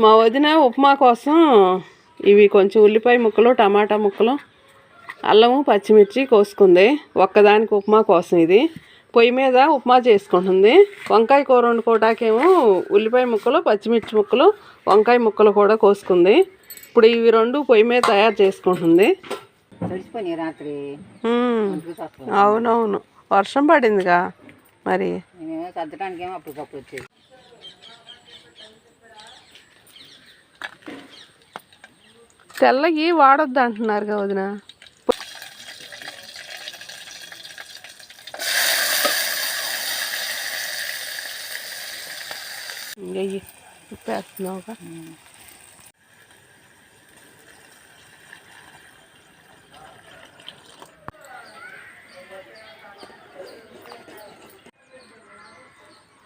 మా వదిన ఉప్మా కోసం ఇవి కొంచెం ఉల్లిపాయ ముక్కలు, టమాటా ముక్కలు, అల్లము, పచ్చిమిర్చి కోసుకుంది. ఒక్కదానికి ఉప్మా కోసం ఇది పొయ్యి మీద ఉప్మా చేసుకుంటుంది. వంకాయ కూర వండుకోవటాకేమో ఉల్లిపాయ ముక్కలు, పచ్చిమిర్చి ముక్కలు, వంకాయ ముక్కలు కూడా కోసుకుంది. ఇప్పుడు ఇవి రెండు పొయ్యి మీద తయారు చేసుకుంటుంది. రాత్రి అవునవును, వర్షం పడిందిగా మరి. సర్దటానికేమో అప్పటికప్పుడు వచ్చేది. తెల్లగి వాడొద్దు అంటున్నారుగా వదిన. ఇంకయ్యి ఉప్పేస్తున్నావుగా.